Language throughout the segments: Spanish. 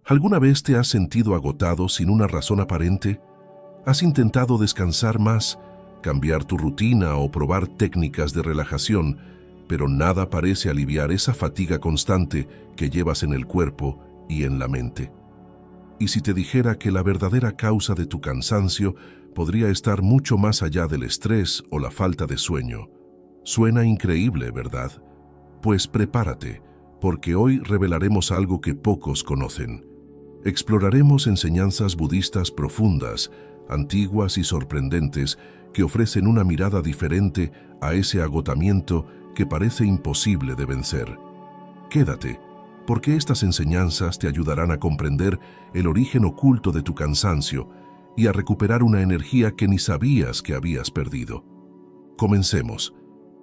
¿Alguna vez te has sentido agotado sin una razón aparente? ¿Has intentado descansar más, cambiar tu rutina o probar técnicas de relajación, pero nada parece aliviar esa fatiga constante que llevas en el cuerpo y en la mente? ¿Y si te dijera que la verdadera causa de tu cansancio podría estar mucho más allá del estrés o la falta de sueño? Suena increíble, ¿verdad? Pues prepárate, porque hoy revelaremos algo que pocos conocen. Exploraremos enseñanzas budistas profundas, antiguas y sorprendentes, que ofrecen una mirada diferente a ese agotamiento que parece imposible de vencer. Quédate, porque estas enseñanzas te ayudarán a comprender el origen oculto de tu cansancio y a recuperar una energía que ni sabías que habías perdido. Comencemos.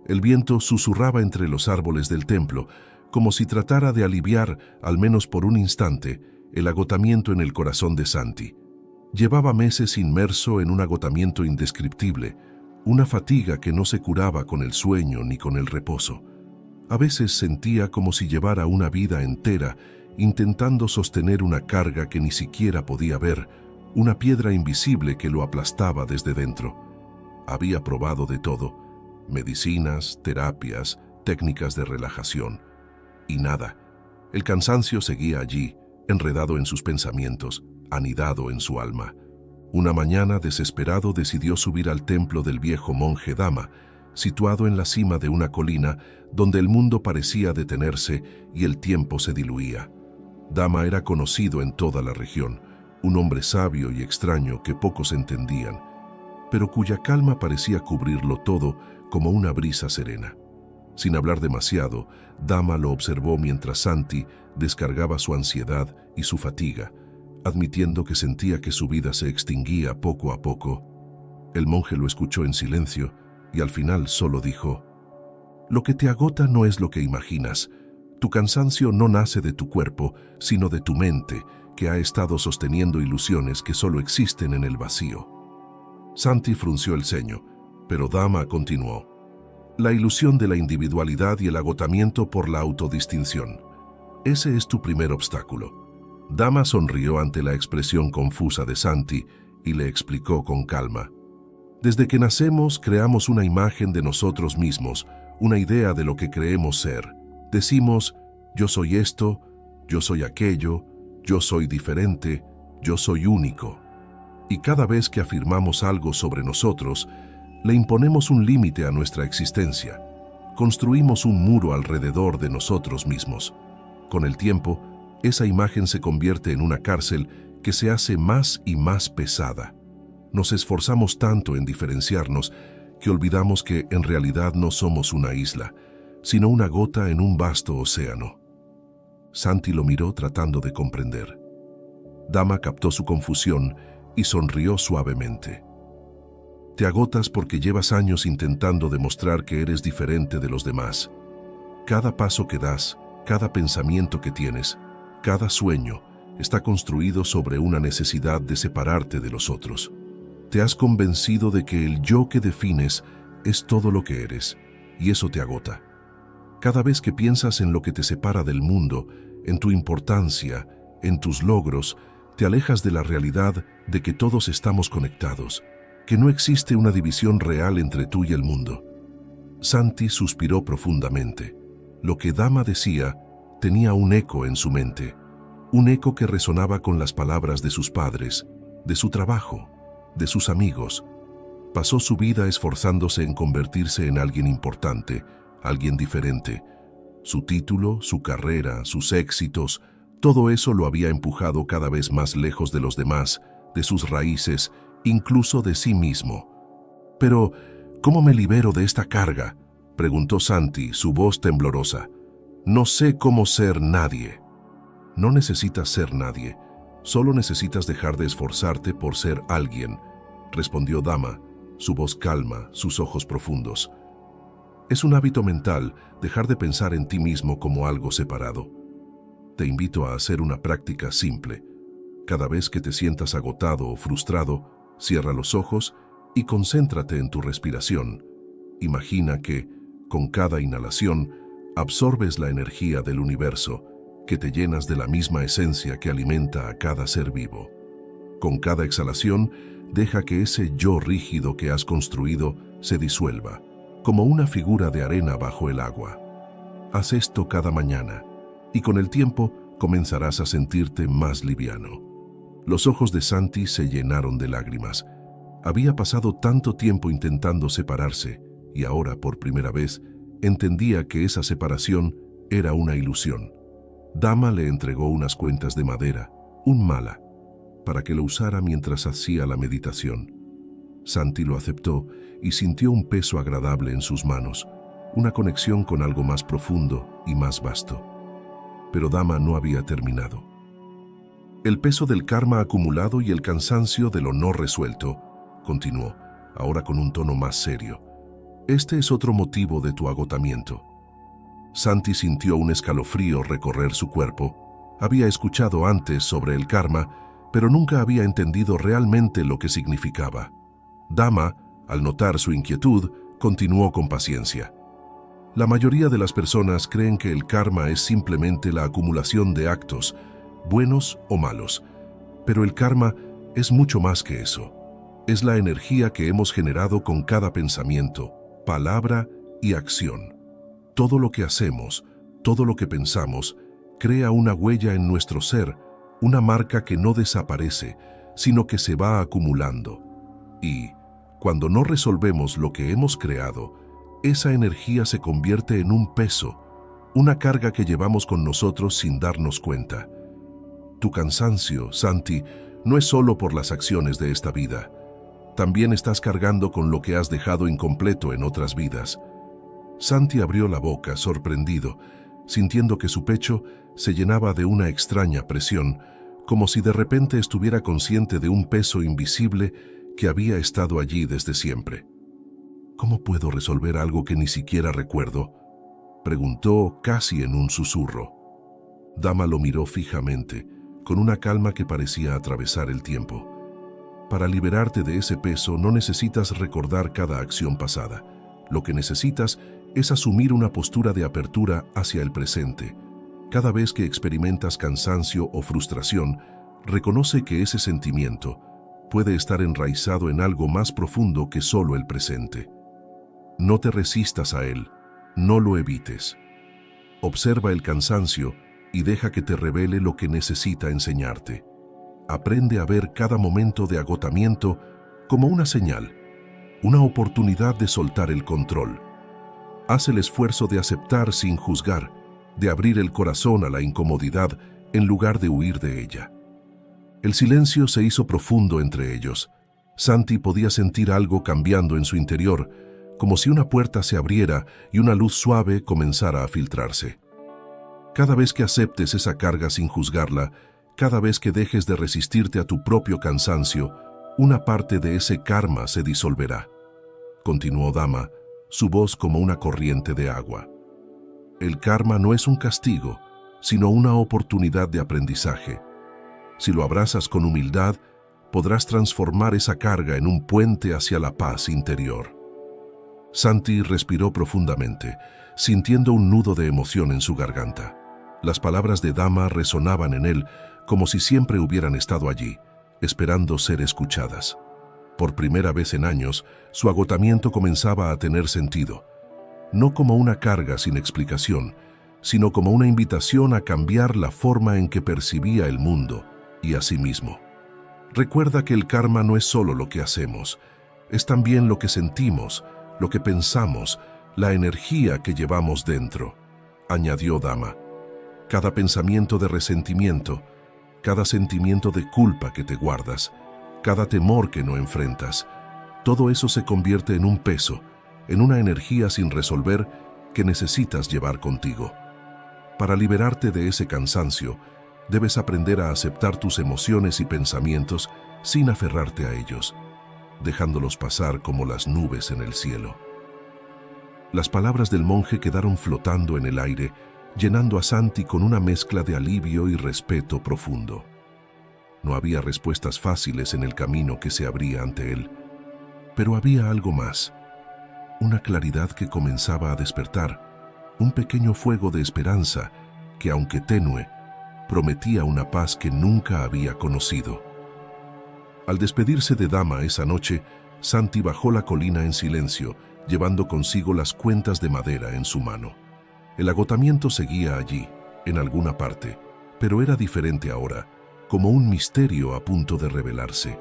El viento susurraba entre los árboles del templo, como si tratara de aliviar, al menos por un instante, el agotamiento en el corazón de Santi. Llevaba meses inmerso en un agotamiento indescriptible, una fatiga que no se curaba con el sueño ni con el reposo. A veces sentía como si llevara una vida entera intentando sostener una carga que ni siquiera podía ver, una piedra invisible que lo aplastaba desde dentro. Había probado de todo: medicinas, terapias, técnicas de relajación. Y nada. El cansancio seguía allí, enredado en sus pensamientos, anidado en su alma. Una mañana, desesperado, decidió subir al templo del viejo monje Dama, situado en la cima de una colina donde el mundo parecía detenerse y el tiempo se diluía. Dama era conocido en toda la región, un hombre sabio y extraño que pocos entendían, pero cuya calma parecía cubrirlo todo como una brisa serena. Sin hablar demasiado, Dama lo observó mientras Santi descargaba su ansiedad y su fatiga, admitiendo que sentía que su vida se extinguía poco a poco. El monje lo escuchó en silencio y al final solo dijo: «Lo que te agota no es lo que imaginas. Tu cansancio no nace de tu cuerpo, sino de tu mente, que ha estado sosteniendo ilusiones que solo existen en el vacío». Santi frunció el ceño, pero Dama continuó: «La ilusión de la individualidad y el agotamiento por la autodistinción. Ese es tu primer obstáculo». Dama sonrió ante la expresión confusa de Santi y le explicó con calma: «Desde que nacemos creamos una imagen de nosotros mismos, una idea de lo que creemos ser. Decimos: yo soy esto, yo soy aquello, yo soy diferente, yo soy único. Y cada vez que afirmamos algo sobre nosotros, le imponemos un límite a nuestra existencia. Construimos un muro alrededor de nosotros mismos. Con el tiempo, esa imagen se convierte en una cárcel que se hace más y más pesada. Nos esforzamos tanto en diferenciarnos que olvidamos que en realidad no somos una isla, sino una gota en un vasto océano». Santi lo miró tratando de comprender. Dama captó su confusión y sonrió suavemente. «Te agotas porque llevas años intentando demostrar que eres diferente de los demás. Cada paso que das, cada pensamiento que tienes, cada sueño está construido sobre una necesidad de separarte de los otros. Te has convencido de que el yo que defines es todo lo que eres, y eso te agota. Cada vez que piensas en lo que te separa del mundo, en tu importancia, en tus logros, te alejas de la realidad de que todos estamos conectados, que no existe una división real entre tú y el mundo». Santi suspiró profundamente. Lo que Dama decía tenía un eco en su mente, un eco que resonaba con las palabras de sus padres, de su trabajo, de sus amigos. Pasó su vida esforzándose en convertirse en alguien importante, alguien diferente. Su título, su carrera, sus éxitos, todo eso lo había empujado cada vez más lejos de los demás, de sus raíces, incluso de sí mismo. «Pero, ¿cómo me libero de esta carga?», preguntó Santi, su voz temblorosa. «No sé cómo ser nadie». «No necesitas ser nadie, solo necesitas dejar de esforzarte por ser alguien», respondió Dama, su voz calma, sus ojos profundos. «Es un hábito mental dejar de pensar en ti mismo como algo separado. Te invito a hacer una práctica simple. Cada vez que te sientas agotado o frustrado, cierra los ojos y concéntrate en tu respiración. Imagina que, con cada inhalación, absorbes la energía del universo que te llenas de la misma esencia que alimenta a cada ser vivo. Con cada exhalación, deja que ese yo rígido que has construido se disuelva, como una figura de arena bajo el agua. Haz esto cada mañana, y con el tiempo comenzarás a sentirte más liviano. Los ojos de Santi se llenaron de lágrimas. Había pasado tanto tiempo intentando separarse, y ahora, por primera vez, entendía que esa separación era una ilusión. Dama le entregó unas cuentas de madera, un mala, para que lo usara mientras hacía la meditación. Santi lo aceptó y sintió un peso agradable en sus manos, una conexión con algo más profundo y más vasto. Pero Dama no había terminado. El peso del karma acumulado y el cansancio de lo no resuelto, continuó, ahora con un tono más serio. Este es otro motivo de tu agotamiento. Santi sintió un escalofrío recorrer su cuerpo. Había escuchado antes sobre el karma, pero nunca había entendido realmente lo que significaba. Dama, al notar su inquietud, continuó con paciencia. La mayoría de las personas creen que el karma es simplemente la acumulación de actos, buenos o malos. Pero el karma es mucho más que eso. Es la energía que hemos generado con cada pensamiento, palabra y acción. Todo lo que hacemos, todo lo que pensamos, crea una huella en nuestro ser, una marca que no desaparece, sino que se va acumulando. Y, cuando no resolvemos lo que hemos creado, esa energía se convierte en un peso, una carga que llevamos con nosotros sin darnos cuenta. Tu cansancio, Santi, no es solo por las acciones de esta vida. También estás cargando con lo que has dejado incompleto en otras vidas. Santi abrió la boca, sorprendido, sintiendo que su pecho se llenaba de una extraña presión, como si de repente estuviera consciente de un peso invisible que había estado allí desde siempre. ¿Cómo puedo resolver algo que ni siquiera recuerdo?, preguntó casi en un susurro. Dama lo miró fijamente, con una calma que parecía atravesar el tiempo. Para liberarte de ese peso no necesitas recordar cada acción pasada. Lo que necesitas es asumir una postura de apertura hacia el presente. Cada vez que experimentas cansancio o frustración, reconoce que ese sentimiento puede estar enraizado en algo más profundo que solo el presente. No te resistas a él, no lo evites. Observa el cansancio y deja que te revele lo que necesita enseñarte. Aprende a ver cada momento de agotamiento como una señal, una oportunidad de soltar el control. Haz el esfuerzo de aceptar sin juzgar, de abrir el corazón a la incomodidad en lugar de huir de ella. El silencio se hizo profundo entre ellos. Santi podía sentir algo cambiando en su interior, como si una puerta se abriera y una luz suave comenzara a filtrarse. Cada vez que aceptes esa carga sin juzgarla, cada vez que dejes de resistirte a tu propio cansancio, una parte de ese karma se disolverá. Continuó Dama, su voz como una corriente de agua. El karma no es un castigo, sino una oportunidad de aprendizaje. Si lo abrazas con humildad, podrás transformar esa carga en un puente hacia la paz interior. Santi respiró profundamente, sintiendo un nudo de emoción en su garganta. Las palabras de Dama resonaban en él como si siempre hubieran estado allí, esperando ser escuchadas. Por primera vez en años, su agotamiento comenzaba a tener sentido, no como una carga sin explicación, sino como una invitación a cambiar la forma en que percibía el mundo y a sí mismo. Recuerda que el karma no es solo lo que hacemos, es también lo que sentimos, lo que pensamos, la energía que llevamos dentro, añadió Dama. Cada pensamiento de resentimiento, cada sentimiento de culpa que te guardas, cada temor que no enfrentas, todo eso se convierte en un peso, en una energía sin resolver que necesitas llevar contigo. Para liberarte de ese cansancio, debes aprender a aceptar tus emociones y pensamientos sin aferrarte a ellos, dejándolos pasar como las nubes en el cielo. Las palabras del monje quedaron flotando en el aire, llenando a Santi con una mezcla de alivio y respeto profundo. No había respuestas fáciles en el camino que se abría ante él, pero había algo más, una claridad que comenzaba a despertar, un pequeño fuego de esperanza que, aunque tenue, prometía una paz que nunca había conocido. Al despedirse de Dama esa noche, Santi bajó la colina en silencio, llevando consigo las cuentas de madera en su mano. El agotamiento seguía allí, en alguna parte, pero era diferente ahora, como un misterio a punto de revelarse.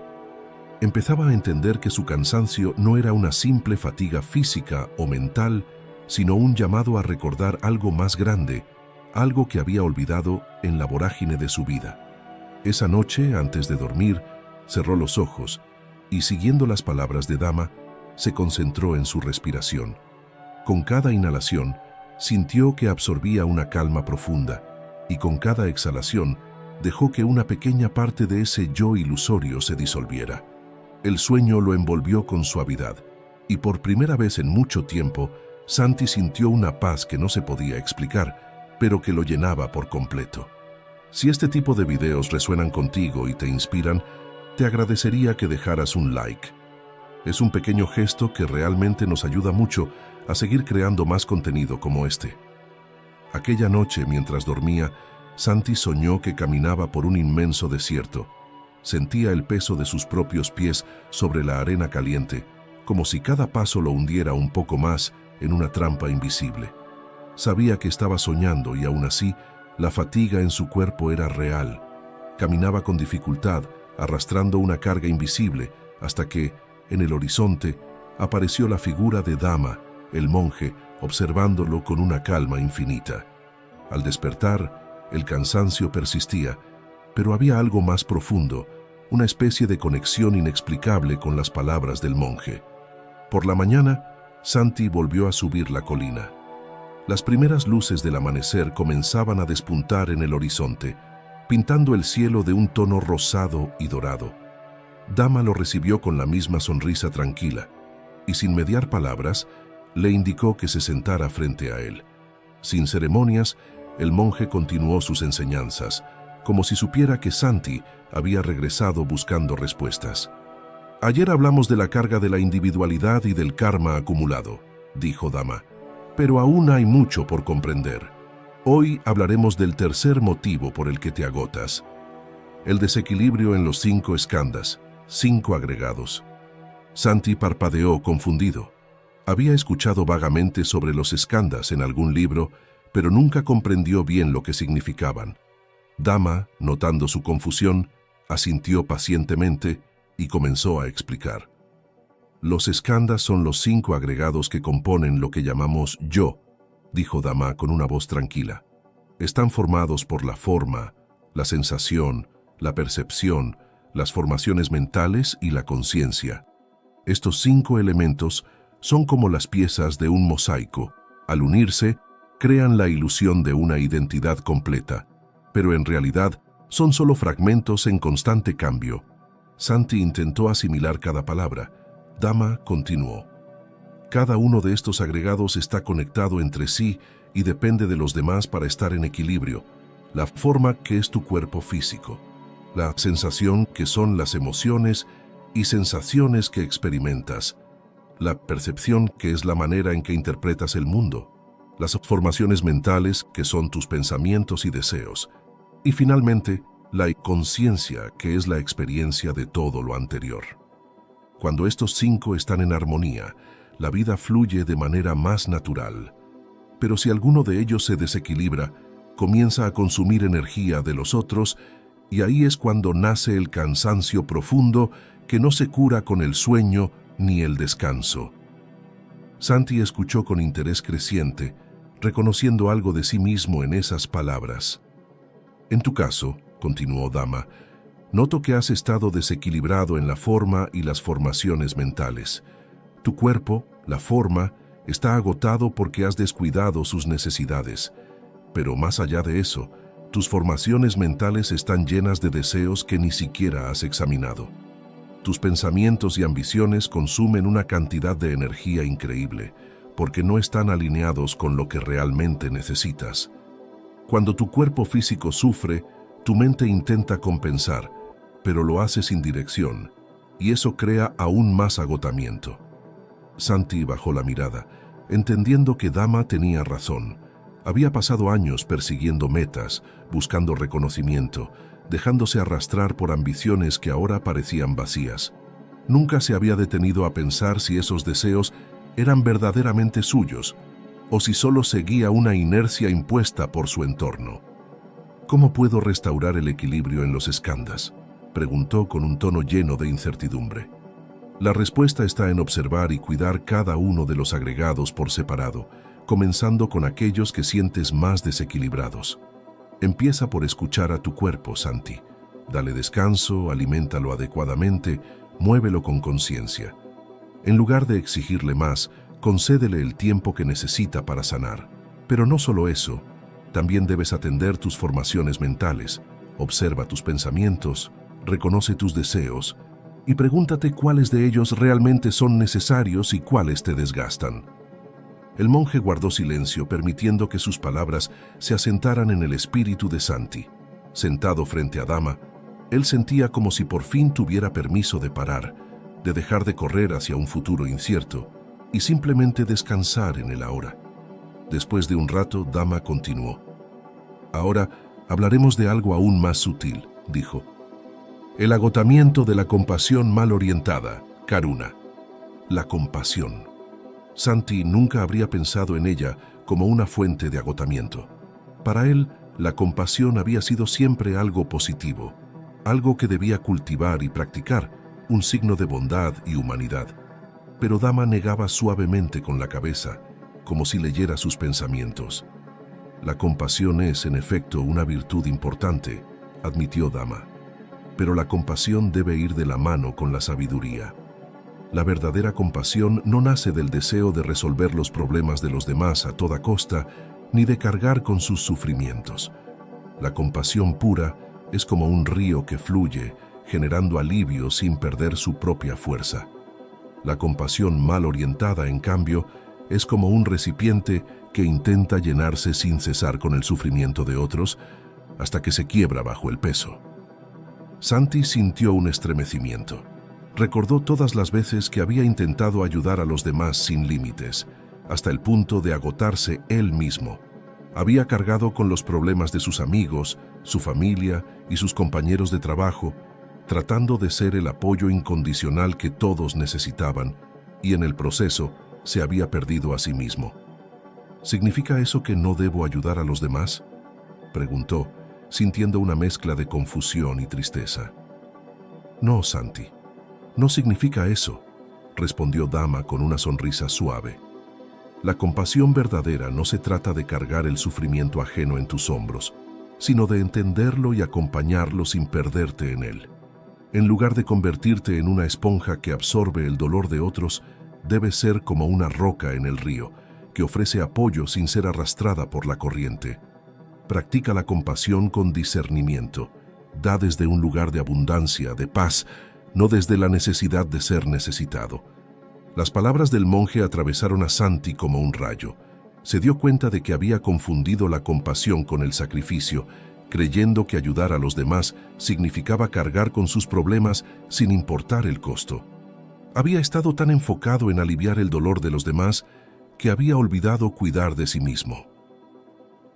Empezaba a entender que su cansancio no era una simple fatiga física o mental, sino un llamado a recordar algo más grande, algo que había olvidado en la vorágine de su vida. Esa noche, antes de dormir, cerró los ojos y, siguiendo las palabras de Dama, se concentró en su respiración. Con cada inhalación, sintió que absorbía una calma profunda, y con cada exhalación, dejó que una pequeña parte de ese yo ilusorio se disolviera. El sueño lo envolvió con suavidad, y por primera vez en mucho tiempo, Santi sintió una paz que no se podía explicar, pero que lo llenaba por completo. Si este tipo de videos resuenan contigo y te inspiran, te agradecería que dejaras un like. Es un pequeño gesto que realmente nos ayuda mucho a seguir creando más contenido como este. Aquella noche, mientras dormía, Santi soñó que caminaba por un inmenso desierto. Sentía el peso de sus propios pies sobre la arena caliente, como si cada paso lo hundiera un poco más en una trampa invisible. Sabía que estaba soñando y aún así, la fatiga en su cuerpo era real. Caminaba con dificultad, arrastrando una carga invisible, hasta que, en el horizonte, apareció la figura de Dama, el monje, observándolo con una calma infinita. Al despertar, el cansancio persistía, pero había algo más profundo, una especie de conexión inexplicable con las palabras del monje. Por la mañana, Santi volvió a subir la colina. Las primeras luces del amanecer comenzaban a despuntar en el horizonte, pintando el cielo de un tono rosado y dorado. Dama lo recibió con la misma sonrisa tranquila, y sin mediar palabras, le indicó que se sentara frente a él. Sin ceremonias, el monje continuó sus enseñanzas, como si supiera que Santi había regresado buscando respuestas. «Ayer hablamos de la carga de la individualidad y del karma acumulado», dijo Dama, «pero aún hay mucho por comprender. Hoy hablaremos del tercer motivo por el que te agotas, el desequilibrio en los 5 skandhas, 5 agregados». Santi parpadeó confundido. Había escuchado vagamente sobre los skandhas en algún libro, pero nunca comprendió bien lo que significaban. Dama, notando su confusión, asintió pacientemente y comenzó a explicar. «Los skandhas son los 5 agregados que componen lo que llamamos yo», dijo Dama con una voz tranquila. «Están formados por la forma, la sensación, la percepción, las formaciones mentales y la conciencia. Estos 5 elementos son como las piezas de un mosaico. Al unirse, crean la ilusión de una identidad completa, pero en realidad son solo fragmentos en constante cambio». Santi intentó asimilar cada palabra. Dama continuó. «Cada uno de estos agregados está conectado entre sí y depende de los demás para estar en equilibrio. La forma, que es tu cuerpo físico. La sensación, que son las emociones y sensaciones que experimentas. La percepción, que es la manera en que interpretas el mundo. Las formaciones mentales, que son tus pensamientos y deseos. Y finalmente, la conciencia, que es la experiencia de todo lo anterior. Cuando estos 5 están en armonía, la vida fluye de manera más natural. Pero si alguno de ellos se desequilibra, comienza a consumir energía de los otros, y ahí es cuando nace el cansancio profundo que no se cura con el sueño ni el descanso». Santi escuchó con interés creciente, reconociendo algo de sí mismo en esas palabras. «En tu caso», continuó Dama, «noto que has estado desequilibrado en la forma y las formaciones mentales. Tu cuerpo, la forma, está agotado porque has descuidado sus necesidades. Pero más allá de eso, tus formaciones mentales están llenas de deseos que ni siquiera has examinado. Tus pensamientos y ambiciones consumen una cantidad de energía increíble, porque no están alineados con lo que realmente necesitas. Cuando tu cuerpo físico sufre, tu mente intenta compensar, pero lo hace sin dirección, y eso crea aún más agotamiento». Santi bajó la mirada, entendiendo que Dama tenía razón. Había pasado años persiguiendo metas, buscando reconocimiento, dejándose arrastrar por ambiciones que ahora parecían vacías. Nunca se había detenido a pensar si esos deseos eran verdaderamente suyos o si solo seguía una inercia impuesta por su entorno. ¿Cómo puedo restaurar el equilibrio en los skandhas?, preguntó con un tono lleno de incertidumbre. La respuesta está en observar y cuidar cada uno de los agregados por separado, comenzando con aquellos que sientes más desequilibrados. Empieza por escuchar a tu cuerpo, Santi. Dale descanso, aliméntalo adecuadamente, muévelo con conciencia. En lugar de exigirle más, concédele el tiempo que necesita para sanar. Pero no solo eso, también debes atender tus formaciones mentales. Observa tus pensamientos, reconoce tus deseos y pregúntate cuáles de ellos realmente son necesarios y cuáles te desgastan. El monje guardó silencio, permitiendo que sus palabras se asentaran en el espíritu de Santi. Sentado frente a Dama, él sentía como si por fin tuviera permiso de parar, de dejar de correr hacia un futuro incierto y simplemente descansar en el ahora. Después de un rato, Dama continuó. Ahora hablaremos de algo aún más sutil, dijo. El agotamiento de la compasión mal orientada, Karuna. La compasión. Santi nunca habría pensado en ella como una fuente de agotamiento. Para él, la compasión había sido siempre algo positivo, algo que debía cultivar y practicar, un signo de bondad y humanidad. Pero Dama negaba suavemente con la cabeza, como si leyera sus pensamientos. La compasión es, en efecto, una virtud importante, admitió Dama. Pero la compasión debe ir de la mano con la sabiduría. La verdadera compasión no nace del deseo de resolver los problemas de los demás a toda costa, ni de cargar con sus sufrimientos. La compasión pura es como un río que fluye, generando alivio sin perder su propia fuerza. La compasión mal orientada, en cambio, es como un recipiente que intenta llenarse sin cesar con el sufrimiento de otros, hasta que se quiebra bajo el peso. Santi sintió un estremecimiento. Recordó todas las veces que había intentado ayudar a los demás sin límites, hasta el punto de agotarse él mismo. Había cargado con los problemas de sus amigos, su familia y sus compañeros de trabajo, tratando de ser el apoyo incondicional que todos necesitaban, y en el proceso se había perdido a sí mismo. ¿Significa eso que no debo ayudar a los demás?, preguntó, sintiendo una mezcla de confusión y tristeza. No, Santi, no significa eso, respondió Dama con una sonrisa suave. La compasión verdadera no se trata de cargar el sufrimiento ajeno en tus hombros, sino de entenderlo y acompañarlo sin perderte en él. En lugar de convertirte en una esponja que absorbe el dolor de otros, debes ser como una roca en el río, que ofrece apoyo sin ser arrastrada por la corriente. Practica la compasión con discernimiento. Da desde un lugar de abundancia, de paz, no desde la necesidad de ser necesitado. Las palabras del monje atravesaron a Santi como un rayo. Se dio cuenta de que había confundido la compasión con el sacrificio, creyendo que ayudar a los demás significaba cargar con sus problemas sin importar el costo. Había estado tan enfocado en aliviar el dolor de los demás que había olvidado cuidar de sí mismo.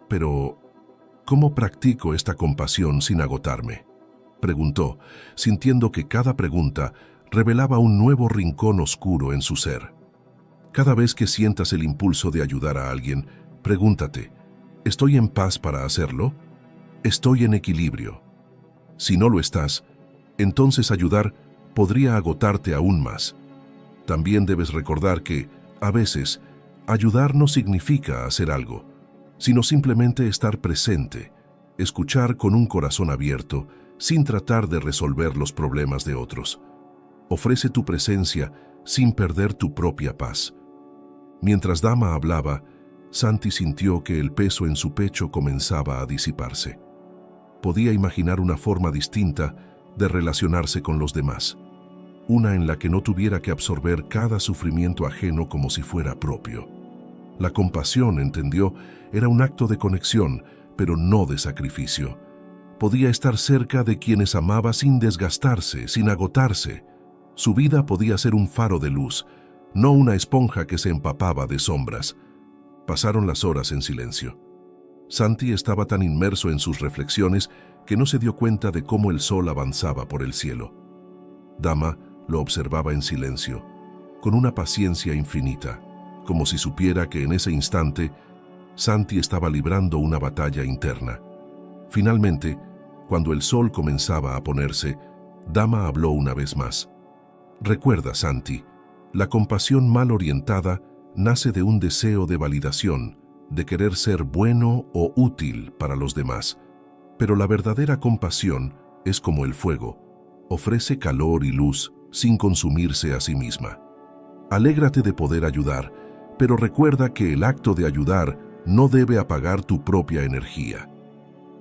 Pero, ¿cómo practico esta compasión sin agotarme?, preguntó, sintiendo que cada pregunta revelaba un nuevo rincón oscuro en su ser. Cada vez que sientas el impulso de ayudar a alguien, pregúntate, ¿estoy en paz para hacerlo? ¿Estoy en equilibrio? Si no lo estás, entonces ayudar podría agotarte aún más. También debes recordar que, a veces, ayudar no significa hacer algo, sino simplemente estar presente, escuchar con un corazón abierto, sin tratar de resolver los problemas de otros. Ofrece tu presencia sin perder tu propia paz. Mientras Dama hablaba, Santi sintió que el peso en su pecho comenzaba a disiparse. Podía imaginar una forma distinta de relacionarse con los demás, una en la que no tuviera que absorber cada sufrimiento ajeno como si fuera propio. La compasión, entendió, era un acto de conexión, pero no de sacrificio. Podía estar cerca de quienes amaba sin desgastarse, sin agotarse. Su vida podía ser un faro de luz, no una esponja que se empapaba de sombras. Pasaron las horas en silencio. Santi estaba tan inmerso en sus reflexiones que no se dio cuenta de cómo el sol avanzaba por el cielo. Dama lo observaba en silencio, con una paciencia infinita, como si supiera que en ese instante Santi estaba librando una batalla interna. Finalmente, cuando el sol comenzaba a ponerse, Dama habló una vez más. Recuerda, Santi, la compasión mal orientada nace de un deseo de validación, de querer ser bueno o útil para los demás. Pero la verdadera compasión es como el fuego, ofrece calor y luz sin consumirse a sí misma. Alégrate de poder ayudar, pero recuerda que el acto de ayudar no debe apagar tu propia energía.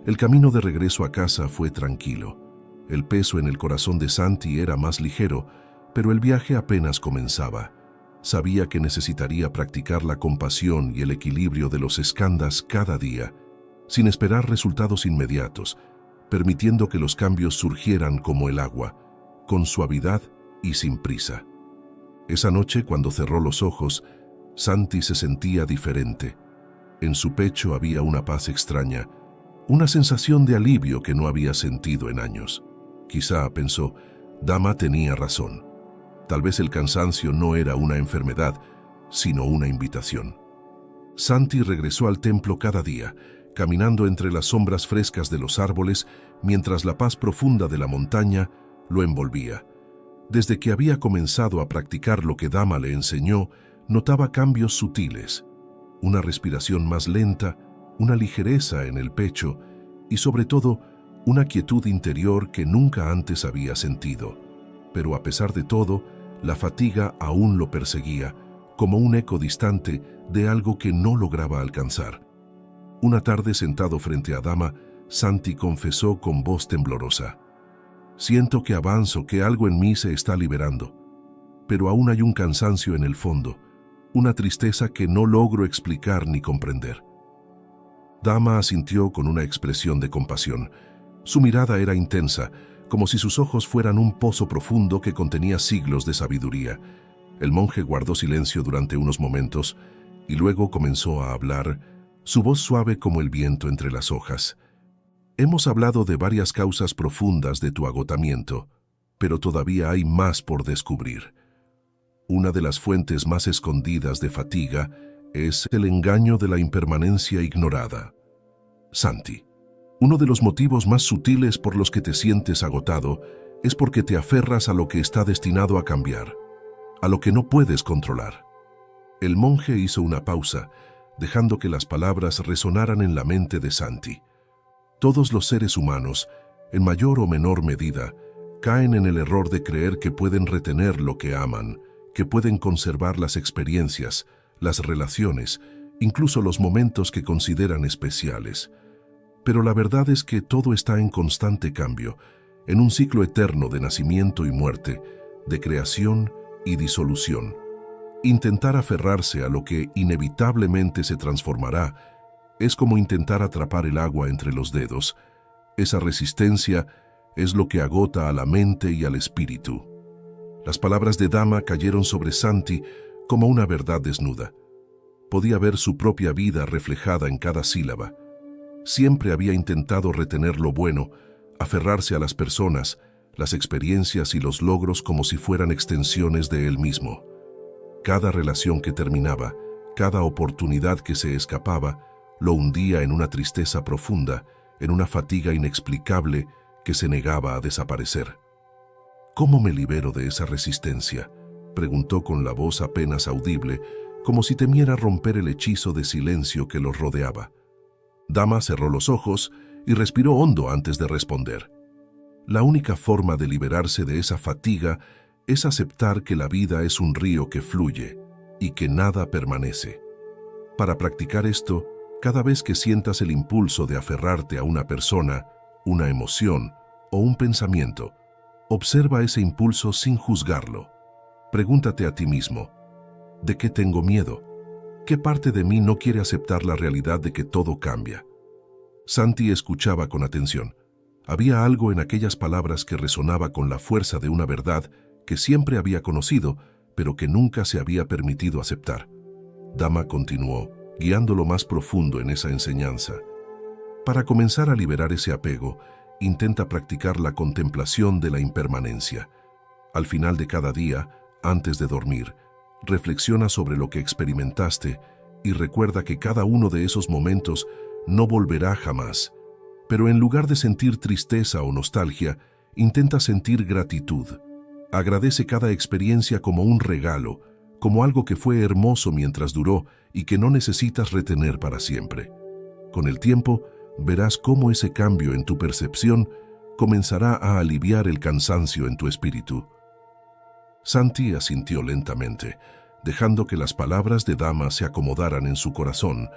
El camino de regreso a casa fue tranquilo. El peso en el corazón de Santi era más ligero, pero el viaje apenas comenzaba. Sabía que necesitaría practicar la compasión y el equilibrio de los skandhas cada día, sin esperar resultados inmediatos, permitiendo que los cambios surgieran como el agua, con suavidad y sin prisa. Esa noche, cuando cerró los ojos, Santi se sentía diferente. En su pecho había una paz extraña, una sensación de alivio que no había sentido en años. Quizá, pensó, Dama tenía razón. Tal vez el cansancio no era una enfermedad, sino una invitación. Santi regresó al templo cada día, caminando entre las sombras frescas de los árboles, mientras la paz profunda de la montaña lo envolvía. Desde que había comenzado a practicar lo que Dama le enseñó, notaba cambios sutiles, una respiración más lenta, una ligereza en el pecho y, sobre todo, una quietud interior que nunca antes había sentido. Pero a pesar de todo, la fatiga aún lo perseguía, como un eco distante de algo que no lograba alcanzar. Una tarde, sentado frente a Dama, Santi confesó con voz temblorosa: «Siento que avanzo, que algo en mí se está liberando, pero aún hay un cansancio en el fondo, una tristeza que no logro explicar ni comprender». Dama asintió con una expresión de compasión. Su mirada era intensa, como si sus ojos fueran un pozo profundo que contenía siglos de sabiduría. El monje guardó silencio durante unos momentos y luego comenzó a hablar, su voz suave como el viento entre las hojas. «Hemos hablado de varias causas profundas de tu agotamiento, pero todavía hay más por descubrir. Una de las fuentes más escondidas de fatiga es el engaño de la impermanencia ignorada. Santi, uno de los motivos más sutiles por los que te sientes agotado es porque te aferras a lo que está destinado a cambiar, a lo que no puedes controlar». El monje hizo una pausa, dejando que las palabras resonaran en la mente de Santi. Todos los seres humanos, en mayor o menor medida, caen en el error de creer que pueden retener lo que aman, que pueden conservar las experiencias, las relaciones, incluso los momentos que consideran especiales. Pero la verdad es que todo está en constante cambio, en un ciclo eterno de nacimiento y muerte, de creación y disolución. Intentar aferrarse a lo que inevitablemente se transformará es como intentar atrapar el agua entre los dedos. Esa resistencia es lo que agota a la mente y al espíritu. Las palabras de Dama cayeron sobre Santi como una verdad desnuda. Podía ver su propia vida reflejada en cada sílaba. Siempre había intentado retener lo bueno, aferrarse a las personas, las experiencias y los logros como si fueran extensiones de él mismo. Cada relación que terminaba, cada oportunidad que se escapaba, lo hundía en una tristeza profunda, en una fatiga inexplicable que se negaba a desaparecer. «¿Cómo me libero de esa resistencia?», preguntó con la voz apenas audible, como si temiera romper el hechizo de silencio que los rodeaba. Dama cerró los ojos y respiró hondo antes de responder. La única forma de liberarse de esa fatiga es aceptar que la vida es un río que fluye y que nada permanece. Para practicar esto, cada vez que sientas el impulso de aferrarte a una persona, una emoción o un pensamiento, observa ese impulso sin juzgarlo. Pregúntate a ti mismo: ¿de qué tengo miedo? ¿Qué parte de mí no quiere aceptar la realidad de que todo cambia? Santi escuchaba con atención. Había algo en aquellas palabras que resonaba con la fuerza de una verdad que siempre había conocido, pero que nunca se había permitido aceptar. Dama continuó, guiándolo más profundo en esa enseñanza. Para comenzar a liberar ese apego, intenta practicar la contemplación de la impermanencia. Al final de cada día, antes de dormir, reflexiona sobre lo que experimentaste y recuerda que cada uno de esos momentos no volverá jamás. Pero en lugar de sentir tristeza o nostalgia, intenta sentir gratitud. Agradece cada experiencia como un regalo, como algo que fue hermoso mientras duró y que no necesitas retener para siempre. Con el tiempo, verás cómo ese cambio en tu percepción comenzará a aliviar el cansancio en tu espíritu. Santi asintió lentamente, dejando que las palabras de Dama se acomodaran en su corazón.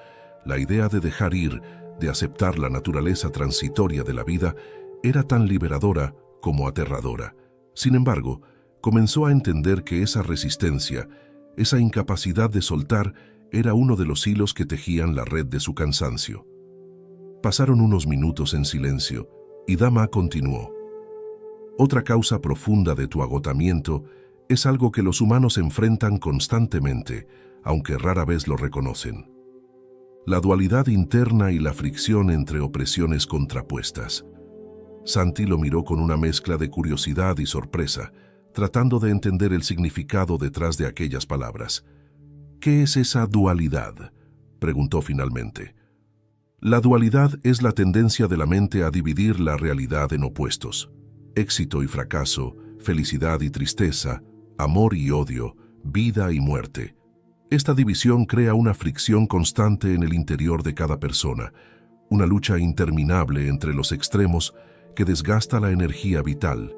La idea de dejar ir, de aceptar la naturaleza transitoria de la vida, era tan liberadora como aterradora. Sin embargo, comenzó a entender que esa resistencia, esa incapacidad de soltar, era uno de los hilos que tejían la red de su cansancio. Pasaron unos minutos en silencio y Dama continuó. Otra causa profunda de tu agotamiento es algo que los humanos enfrentan constantemente, aunque rara vez lo reconocen. La dualidad interna y la fricción entre opresiones contrapuestas. Santi lo miró con una mezcla de curiosidad y sorpresa, tratando de entender el significado detrás de aquellas palabras. ¿Qué es esa dualidad?, preguntó finalmente. La dualidad es la tendencia de la mente a dividir la realidad en opuestos. Éxito y fracaso, felicidad y tristeza, amor y odio, vida y muerte. Esta división crea una fricción constante en el interior de cada persona, una lucha interminable entre los extremos que desgasta la energía vital.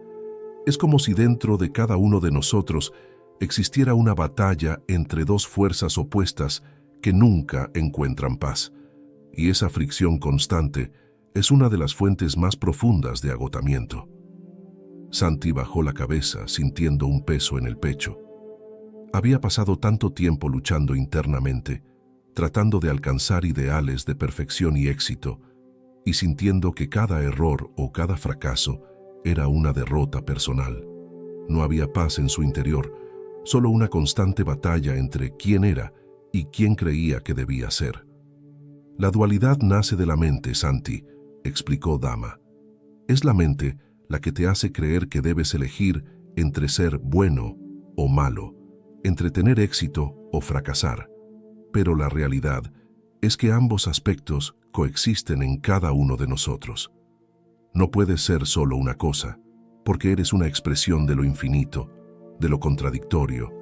Es como si dentro de cada uno de nosotros existiera una batalla entre dos fuerzas opuestas que nunca encuentran paz. Y esa fricción constante es una de las fuentes más profundas de agotamiento. Santi bajó la cabeza, sintiendo un peso en el pecho. Había pasado tanto tiempo luchando internamente, tratando de alcanzar ideales de perfección y éxito, y sintiendo que cada error o cada fracaso era una derrota personal. No había paz en su interior, solo una constante batalla entre quién era y quién creía que debía ser. La dualidad nace de la mente, Santi, explicó Dama. Es la mente la que te hace creer que debes elegir entre ser bueno o malo, entre tener éxito o fracasar. Pero la realidad es que ambos aspectos coexisten en cada uno de nosotros. No puedes ser solo una cosa, porque eres una expresión de lo infinito, de lo contradictorio,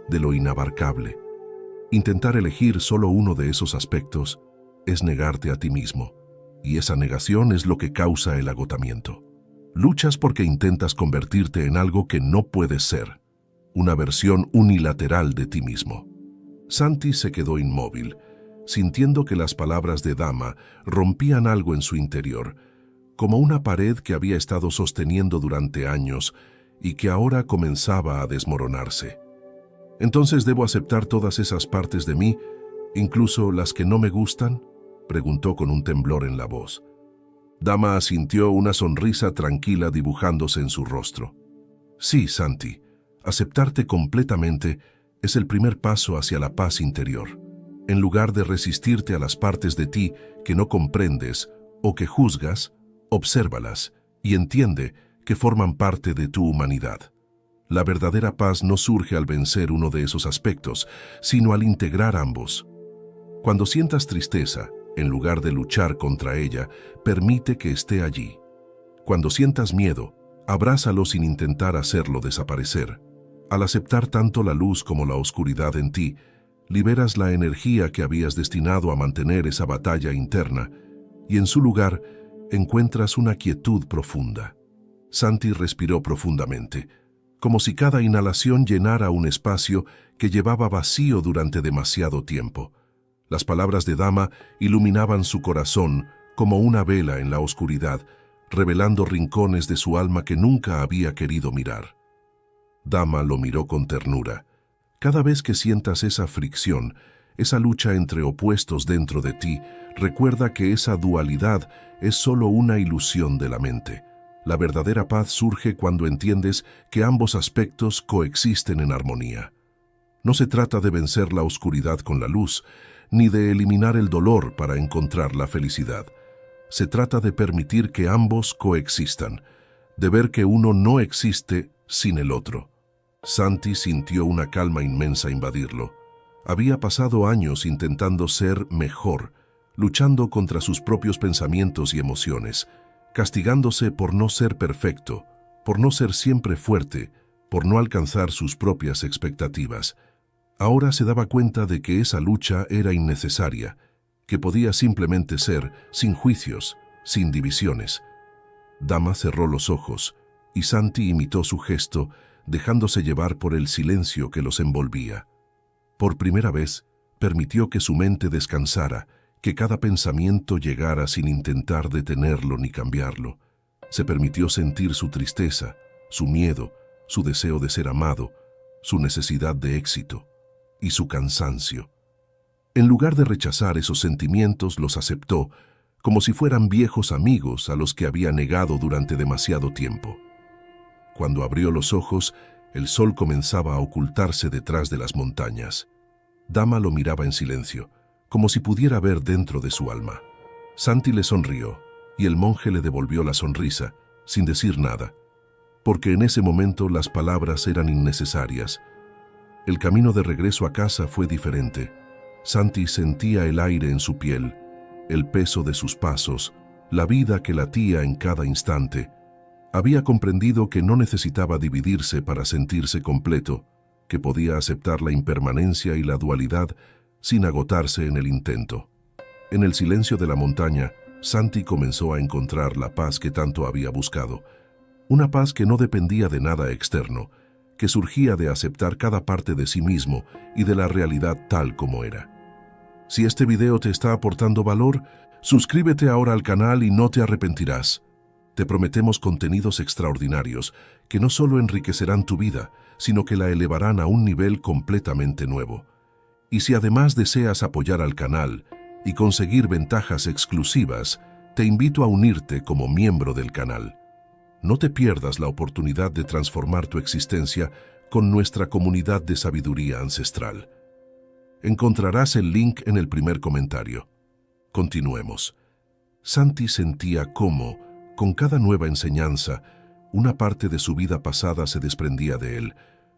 de lo inabarcable. Intentar elegir solo uno de esos aspectos es negarte a ti mismo, y esa negación es lo que causa el agotamiento. Luchas porque intentas convertirte en algo que no puedes ser, una versión unilateral de ti mismo. Santi se quedó inmóvil, sintiendo que las palabras de Dama rompían algo en su interior, como una pared que había estado sosteniendo durante años y que ahora comenzaba a desmoronarse. ¿Entonces debo aceptar todas esas partes de mí, incluso las que no me gustan?, preguntó con un temblor en la voz. Dama asintió, una sonrisa tranquila dibujándose en su rostro. Sí, Santi, aceptarte completamente es el primer paso hacia la paz interior. En lugar de resistirte a las partes de ti que no comprendes o que juzgas, obsérvalas y entiende que forman parte de tu humanidad. La verdadera paz no surge al vencer uno de esos aspectos, sino al integrar ambos. Cuando sientas tristeza, en lugar de luchar contra ella, permite que esté allí. Cuando sientas miedo, abrázalo sin intentar hacerlo desaparecer. Al aceptar tanto la luz como la oscuridad en ti, liberas la energía que habías destinado a mantener esa batalla interna, y en su lugar encuentras una quietud profunda. Santi respiró profundamente, como si cada inhalación llenara un espacio que llevaba vacío durante demasiado tiempo. Las palabras de Dama iluminaban su corazón como una vela en la oscuridad, revelando rincones de su alma que nunca había querido mirar. Dama lo miró con ternura. Cada vez que sientas esa fricción, esa lucha entre opuestos dentro de ti, recuerda que esa dualidad es solo una ilusión de la mente. La verdadera paz surge cuando entiendes que ambos aspectos coexisten en armonía. No se trata de vencer la oscuridad con la luz, ni de eliminar el dolor para encontrar la felicidad. Se trata de permitir que ambos coexistan, de ver que uno no existe sin el otro. Santi sintió una calma inmensa invadirlo. Había pasado años intentando ser mejor, luchando contra sus propios pensamientos y emociones, castigándose por no ser perfecto, por no ser siempre fuerte, por no alcanzar sus propias expectativas. Ahora se daba cuenta de que esa lucha era innecesaria, que podía simplemente ser sin juicios, sin divisiones. Dama cerró los ojos y Santi imitó su gesto, dejándose llevar por el silencio que los envolvía. Por primera vez, permitió que su mente descansara, que cada pensamiento llegara sin intentar detenerlo ni cambiarlo. Se permitió sentir su tristeza, su miedo, su deseo de ser amado, su necesidad de éxito y su cansancio. En lugar de rechazar esos sentimientos, los aceptó, como si fueran viejos amigos a los que había negado durante demasiado tiempo. Cuando abrió los ojos, el sol comenzaba a ocultarse detrás de las montañas. Dama lo miraba en silencio, como si pudiera ver dentro de su alma. Santi le sonrió, y el monje le devolvió la sonrisa, sin decir nada, porque en ese momento las palabras eran innecesarias. El camino de regreso a casa fue diferente. Santi sentía el aire en su piel, el peso de sus pasos, la vida que latía en cada instante. Había comprendido que no necesitaba dividirse para sentirse completo, que podía aceptar la impermanencia y la dualidad sin agotarse en el intento. En el silencio de la montaña, Santi comenzó a encontrar la paz que tanto había buscado, una paz que no dependía de nada externo, que surgía de aceptar cada parte de sí mismo y de la realidad tal como era. Si este video te está aportando valor, suscríbete ahora al canal y no te arrepentirás. Te prometemos contenidos extraordinarios que no solo enriquecerán tu vida, sino que la elevarán a un nivel completamente nuevo. Y si además deseas apoyar al canal y conseguir ventajas exclusivas, te invito a unirte como miembro del canal. No te pierdas la oportunidad de transformar tu existencia con nuestra comunidad de sabiduría ancestral. Encontrarás el link en el primer comentario. Continuemos. Santi sentía cómo, con cada nueva enseñanza, una parte de su vida pasada se desprendía de él,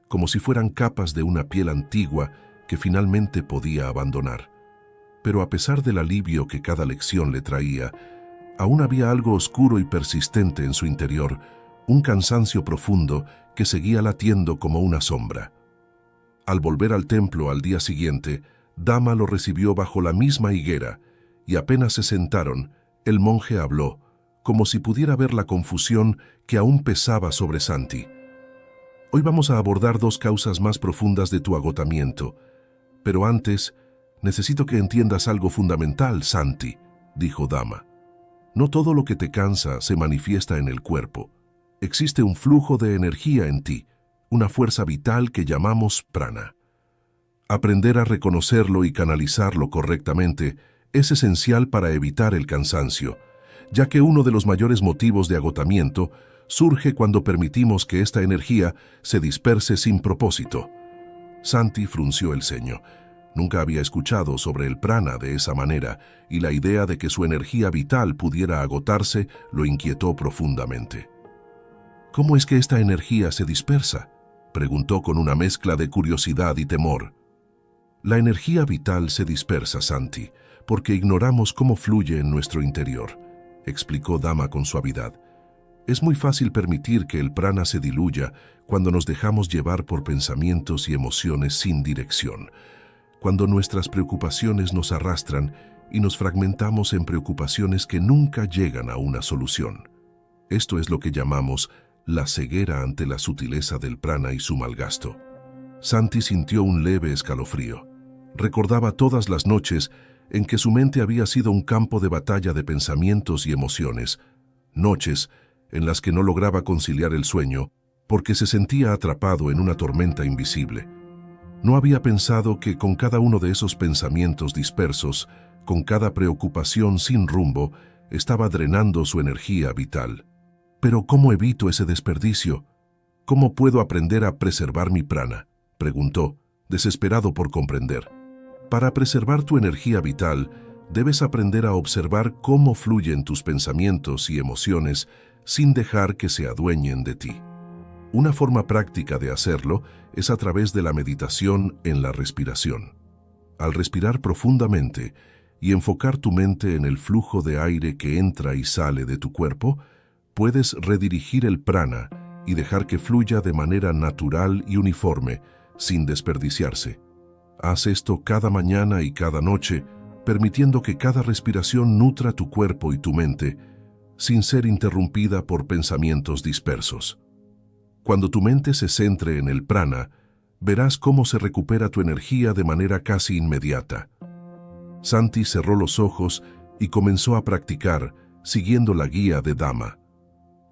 como si fueran capas de una piel antigua que finalmente podía abandonar. Pero a pesar del alivio que cada lección le traía, aún había algo oscuro y persistente en su interior, un cansancio profundo que seguía latiendo como una sombra. Al volver al templo al día siguiente, Dama lo recibió bajo la misma higuera, y apenas se sentaron, el monje habló, como si pudiera ver la confusión que aún pesaba sobre Santi. Hoy vamos a abordar dos causas más profundas de tu agotamiento, pero antes, necesito que entiendas algo fundamental, Santi, dijo Dama. No todo lo que te cansa se manifiesta en el cuerpo. Existe un flujo de energía en ti, una fuerza vital que llamamos prana. Aprender a reconocerlo y canalizarlo correctamente es esencial para evitar el cansancio, ya que uno de los mayores motivos de agotamiento surge cuando permitimos que esta energía se disperse sin propósito. Santi frunció el ceño. Nunca había escuchado sobre el prana de esa manera, y la idea de que su energía vital pudiera agotarse lo inquietó profundamente. ¿Cómo es que esta energía se dispersa?, preguntó con una mezcla de curiosidad y temor. La energía vital se dispersa, Santi, porque ignoramos cómo fluye en nuestro interior, explicó Dama con suavidad. Es muy fácil permitir que el prana se diluya cuando nos dejamos llevar por pensamientos y emociones sin dirección, cuando nuestras preocupaciones nos arrastran y nos fragmentamos en preocupaciones que nunca llegan a una solución. Esto es lo que llamamos la ceguera ante la sutileza del prana y su malgasto. Santi sintió un leve escalofrío. Recordaba todas las noches en que su mente había sido un campo de batalla de pensamientos y emociones, noches en las que no lograba conciliar el sueño porque se sentía atrapado en una tormenta invisible. No había pensado que con cada uno de esos pensamientos dispersos, con cada preocupación sin rumbo, estaba drenando su energía vital. «¿Pero cómo evito ese desperdicio? ¿Cómo puedo aprender a preservar mi prana?», preguntó, desesperado por comprender. Para preservar tu energía vital, Debes aprender a observar cómo fluyen tus pensamientos y emociones sin dejar que se adueñen de ti. Una forma práctica de hacerlo es a través de la meditación en la respiración. Al respirar profundamente y enfocar tu mente en el flujo de aire que entra y sale de tu cuerpo, puedes redirigir el prana y dejar que fluya de manera natural y uniforme, sin desperdiciarse. Haz esto cada mañana y cada noche, permitiendo que cada respiración nutra tu cuerpo y tu mente, sin ser interrumpida por pensamientos dispersos. Cuando tu mente se centre en el prana, verás cómo se recupera tu energía de manera casi inmediata. Santi cerró los ojos y comenzó a practicar, siguiendo la guía de Dama.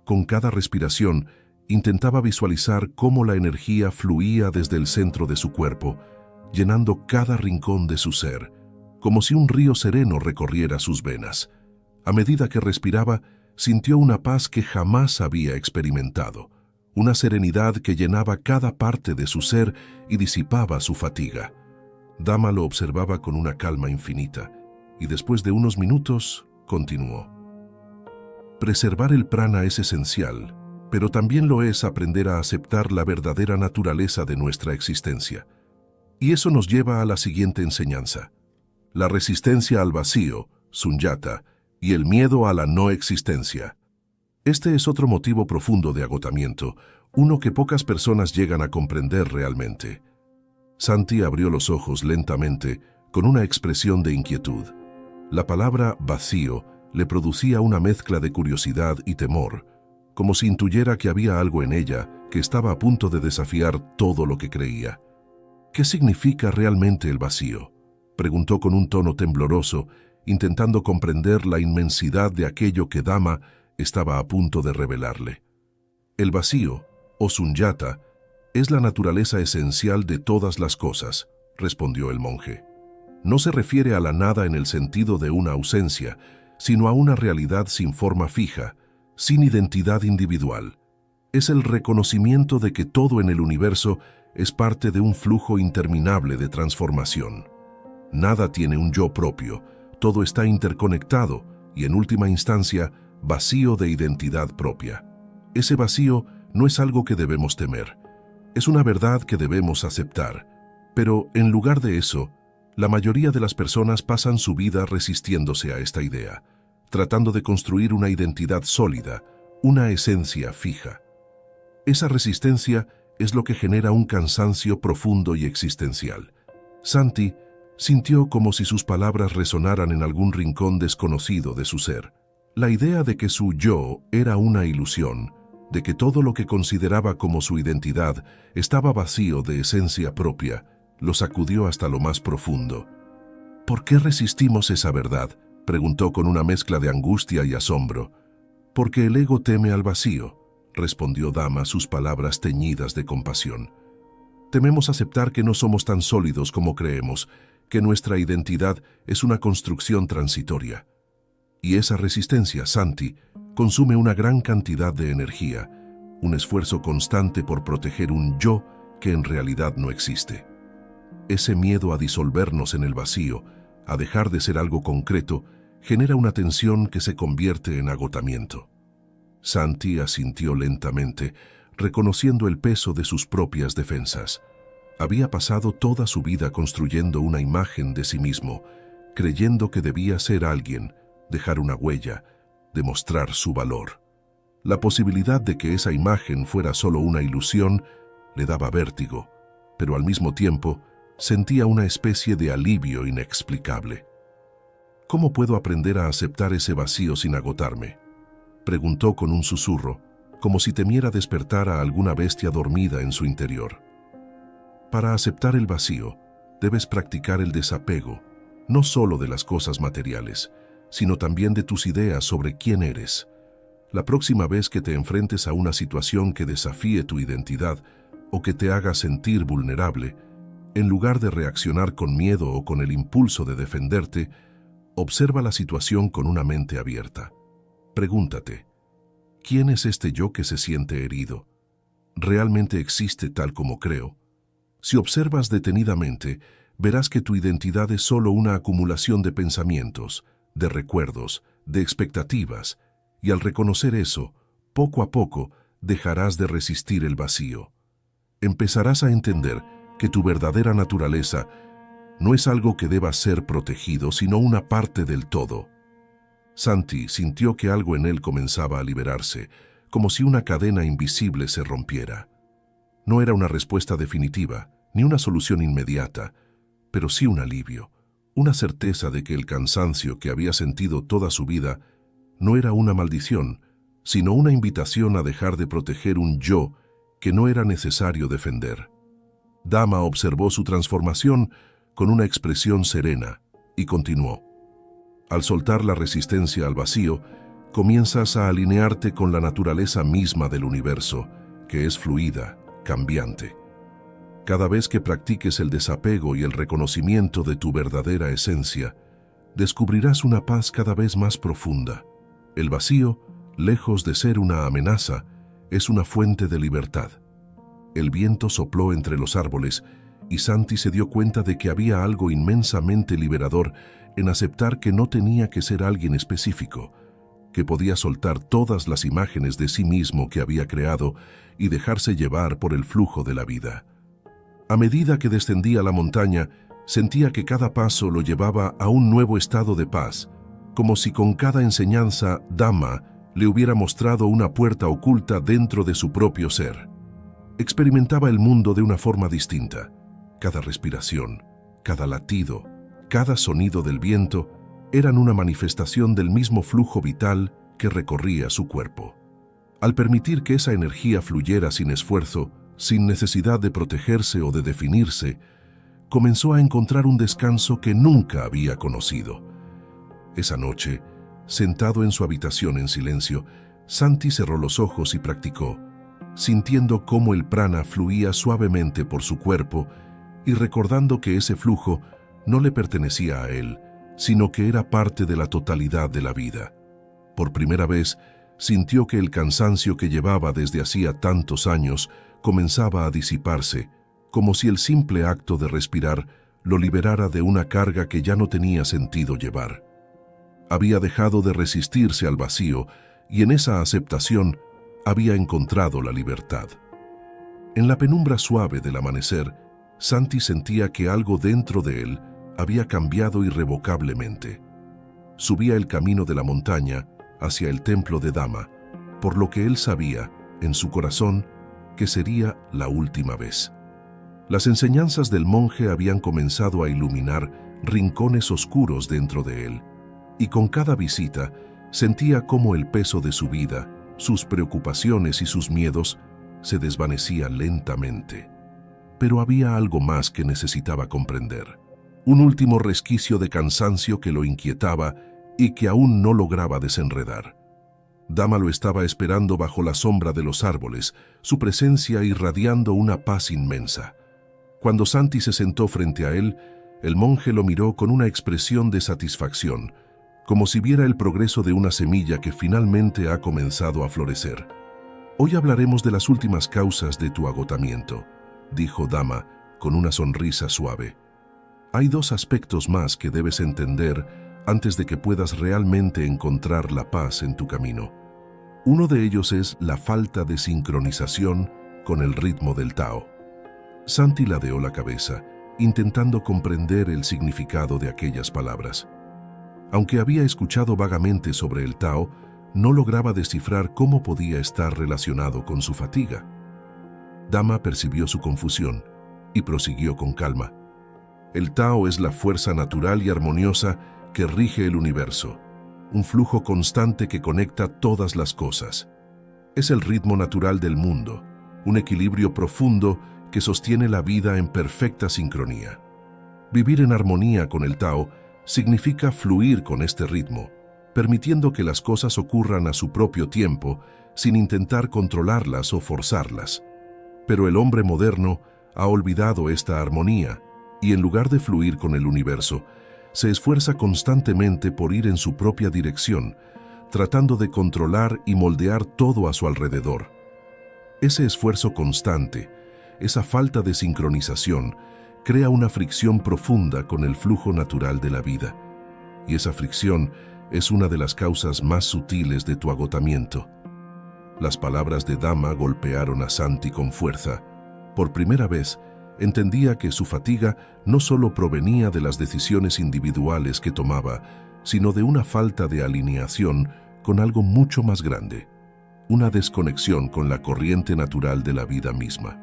Con cada respiración, intentaba visualizar cómo la energía fluía desde el centro de su cuerpo, llenando cada rincón de su ser, como si un río sereno recorriera sus venas. A medida que respiraba, sintió una paz que jamás había experimentado, una serenidad que llenaba cada parte de su ser y disipaba su fatiga. Dama lo observaba con una calma infinita, y después de unos minutos, continuó. Preservar el prana es esencial, pero también lo es aprender a aceptar la verdadera naturaleza de nuestra existencia. Y eso nos lleva a la siguiente enseñanza. La resistencia al vacío, sunyata, y el miedo a la no existencia. Este es otro motivo profundo de agotamiento, uno que pocas personas llegan a comprender realmente. Santi abrió los ojos lentamente, con una expresión de inquietud. La palabra vacío le producía una mezcla de curiosidad y temor, como si intuyera que había algo en ella que estaba a punto de desafiar todo lo que creía. ¿Qué significa realmente el vacío?, preguntó con un tono tembloroso, intentando comprender la inmensidad de aquello que Dama estaba a punto de revelarle. El vacío, o sunyata, es la naturaleza esencial de todas las cosas, respondió el monje. No se refiere a la nada en el sentido de una ausencia, sino a una realidad sin forma fija, sin identidad individual. Es el reconocimiento de que todo en el universo es parte de un flujo interminable de transformación. Nada tiene un yo propio, todo está interconectado y, en última instancia, vacío de identidad propia. Ese vacío no es algo que debemos temer, es una verdad que debemos aceptar, pero en lugar de eso, la mayoría de las personas pasan su vida resistiéndose a esta idea, tratando de construir una identidad sólida, una esencia fija. Esa resistencia es lo que genera un cansancio profundo y existencial. Santi sintió como si sus palabras resonaran en algún rincón desconocido de su ser. La idea de que su yo era una ilusión, de que todo lo que consideraba como su identidad estaba vacío de esencia propia, lo sacudió hasta lo más profundo. ¿Por qué resistimos esa verdad?, preguntó con una mezcla de angustia y asombro. Porque el ego teme al vacío, respondió Dama, sus palabras teñidas de compasión. Tememos aceptar que no somos tan sólidos como creemos, que nuestra identidad es una construcción transitoria. Y esa resistencia, Santi, consume una gran cantidad de energía, un esfuerzo constante por proteger un yo que en realidad no existe. Ese miedo a disolvernos en el vacío, a dejar de ser algo concreto, genera una tensión que se convierte en agotamiento. Santi asintió lentamente, reconociendo el peso de sus propias defensas. Había pasado toda su vida construyendo una imagen de sí mismo, creyendo que debía ser alguien, dejar una huella, demostrar su valor. La posibilidad de que esa imagen fuera solo una ilusión le daba vértigo, pero al mismo tiempo sentía una especie de alivio inexplicable. ¿Cómo puedo aprender a aceptar ese vacío sin agotarme?, preguntó con un susurro, como si temiera despertar a alguna bestia dormida en su interior. Para aceptar el vacío, debes practicar el desapego, no solo de las cosas materiales, sino también de tus ideas sobre quién eres. La próxima vez que te enfrentes a una situación que desafíe tu identidad o que te haga sentir vulnerable, en lugar de reaccionar con miedo o con el impulso de defenderte, observa la situación con una mente abierta. Pregúntate, ¿quién es este yo que se siente herido? ¿Realmente existe tal como creo? Si observas detenidamente, verás que tu identidad es solo una acumulación de pensamientos, de recuerdos, de expectativas, y al reconocer eso, poco a poco dejarás de resistir el vacío. Empezarás a entender que tu verdadera naturaleza no es algo que deba ser protegido, sino una parte del todo. Santi sintió que algo en él comenzaba a liberarse, como si una cadena invisible se rompiera. No era una respuesta definitiva, ni una solución inmediata, pero sí un alivio, una certeza de que el cansancio que había sentido toda su vida no era una maldición, sino una invitación a dejar de proteger un yo que no era necesario defender. Dama observó su transformación con una expresión serena y continuó. Al soltar la resistencia al vacío, comienzas a alinearte con la naturaleza misma del universo, que es fluida, cambiante. Cada vez que practiques el desapego y el reconocimiento de tu verdadera esencia, descubrirás una paz cada vez más profunda. El vacío, lejos de ser una amenaza, es una fuente de libertad. El viento sopló entre los árboles y Santi se dio cuenta de que había algo inmensamente liberador en aceptar que no tenía que ser alguien específico, que podía soltar todas las imágenes de sí mismo que había creado y dejarse llevar por el flujo de la vida. A medida que descendía la montaña, sentía que cada paso lo llevaba a un nuevo estado de paz, como si con cada enseñanza Dama le hubiera mostrado una puerta oculta dentro de su propio ser. Experimentaba el mundo de una forma distinta. Cada respiración, cada latido, cada sonido del viento eran una manifestación del mismo flujo vital que recorría su cuerpo. Al permitir que esa energía fluyera sin esfuerzo, sin necesidad de protegerse o de definirse, comenzó a encontrar un descanso que nunca había conocido. Esa noche, sentado en su habitación en silencio, Santi cerró los ojos y practicó, sintiendo cómo el prana fluía suavemente por su cuerpo y recordando que ese flujo no le pertenecía a él, sino que era parte de la totalidad de la vida. Por primera vez, sintió que el cansancio que llevaba desde hacía tantos años comenzaba a disiparse, como si el simple acto de respirar lo liberara de una carga que ya no tenía sentido llevar. Había dejado de resistirse al vacío y en esa aceptación había encontrado la libertad. En la penumbra suave del amanecer, Santi sentía que algo dentro de él había cambiado irrevocablemente. Subía el camino de la montaña hacia el templo de Dama, por lo que él sabía, en su corazón, que sería la última vez. Las enseñanzas del monje habían comenzado a iluminar rincones oscuros dentro de él, y con cada visita sentía cómo el peso de su vida, sus preocupaciones y sus miedos se desvanecía lentamente. Pero había algo más que necesitaba comprender. Un último resquicio de cansancio que lo inquietaba y que aún no lograba desenredar. Dama lo estaba esperando bajo la sombra de los árboles, su presencia irradiando una paz inmensa. Cuando Santi se sentó frente a él, el monje lo miró con una expresión de satisfacción, como si viera el progreso de una semilla que finalmente ha comenzado a florecer. «Hoy hablaremos de las últimas causas de tu agotamiento», dijo Dama con una sonrisa suave. «Hay dos aspectos más que debes entender antes de que puedas realmente encontrar la paz en tu camino. Uno de ellos es la falta de sincronización con el ritmo del Tao». Santi ladeó la cabeza, intentando comprender el significado de aquellas palabras. Aunque había escuchado vagamente sobre el Tao, no lograba descifrar cómo podía estar relacionado con su fatiga. Dama percibió su confusión y prosiguió con calma. El Tao es la fuerza natural y armoniosa que rige el universo, un flujo constante que conecta todas las cosas. Es el ritmo natural del mundo, un equilibrio profundo que sostiene la vida en perfecta sincronía. Vivir en armonía con el Tao significa fluir con este ritmo, permitiendo que las cosas ocurran a su propio tiempo, sin intentar controlarlas o forzarlas. Pero el hombre moderno ha olvidado esta armonía y en lugar de fluir con el universo, se esfuerza constantemente por ir en su propia dirección, tratando de controlar y moldear todo a su alrededor. Ese esfuerzo constante, esa falta de sincronización, crea una fricción profunda con el flujo natural de la vida. Y esa fricción es una de las causas más sutiles de tu agotamiento. Las palabras de Dama golpearon a Santi con fuerza. Por primera vez, entendía que su fatiga no solo provenía de las decisiones individuales que tomaba, sino de una falta de alineación con algo mucho más grande, una desconexión con la corriente natural de la vida misma.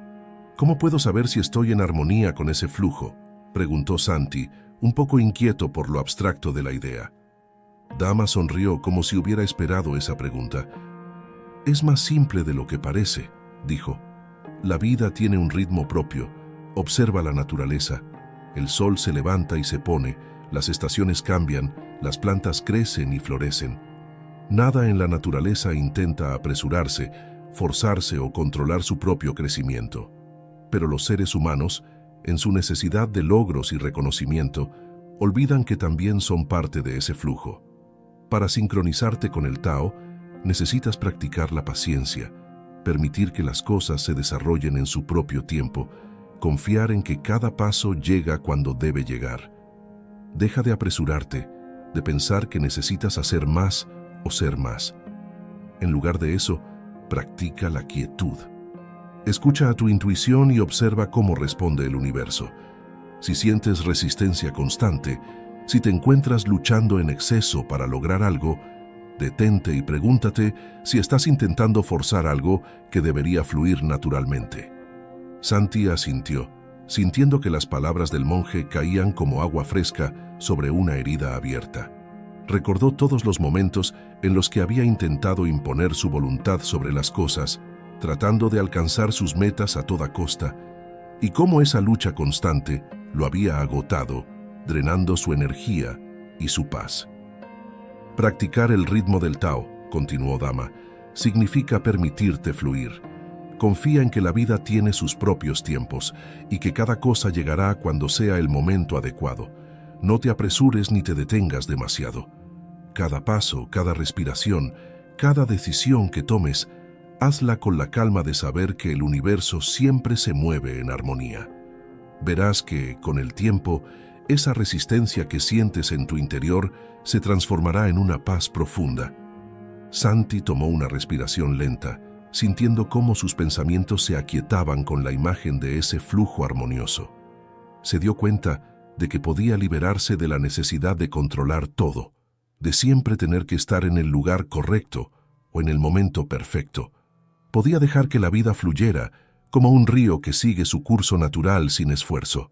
¿Cómo puedo saber si estoy en armonía con ese flujo?, preguntó Santi, un poco inquieto por lo abstracto de la idea. Dama sonrió como si hubiera esperado esa pregunta. «Es más simple de lo que parece», dijo. «La vida tiene un ritmo propio. Observa la naturaleza. El sol se levanta y se pone, las estaciones cambian, las plantas crecen y florecen. Nada en la naturaleza intenta apresurarse, forzarse o controlar su propio crecimiento. Pero los seres humanos, en su necesidad de logros y reconocimiento, olvidan que también son parte de ese flujo. Para sincronizarte con el Tao, necesitas practicar la paciencia, permitir que las cosas se desarrollen en su propio tiempo, confiar en que cada paso llega cuando debe llegar. Deja de apresurarte, de pensar que necesitas hacer más o ser más. En lugar de eso, practica la quietud. Escucha a tu intuición y observa cómo responde el universo. Si sientes resistencia constante, si te encuentras luchando en exceso para lograr algo, detente y pregúntate si estás intentando forzar algo que debería fluir naturalmente. Santi asintió, sintiendo que las palabras del monje caían como agua fresca sobre una herida abierta. Recordó todos los momentos en los que había intentado imponer su voluntad sobre las cosas, tratando de alcanzar sus metas a toda costa, y cómo esa lucha constante lo había agotado, drenando su energía y su paz. Practicar el ritmo del Tao, continuó Dama, significa permitirte fluir. Confía en que la vida tiene sus propios tiempos y que cada cosa llegará cuando sea el momento adecuado. No te apresures ni te detengas demasiado. Cada paso, cada respiración, cada decisión que tomes, hazla con la calma de saber que el universo siempre se mueve en armonía. Verás que, con el tiempo, esa resistencia que sientes en tu interior se transformará en una paz profunda. Santi tomó una respiración lenta, sintiendo cómo sus pensamientos se aquietaban con la imagen de ese flujo armonioso. Se dio cuenta de que podía liberarse de la necesidad de controlar todo, de siempre tener que estar en el lugar correcto o en el momento perfecto. Podía dejar que la vida fluyera, como un río que sigue su curso natural sin esfuerzo.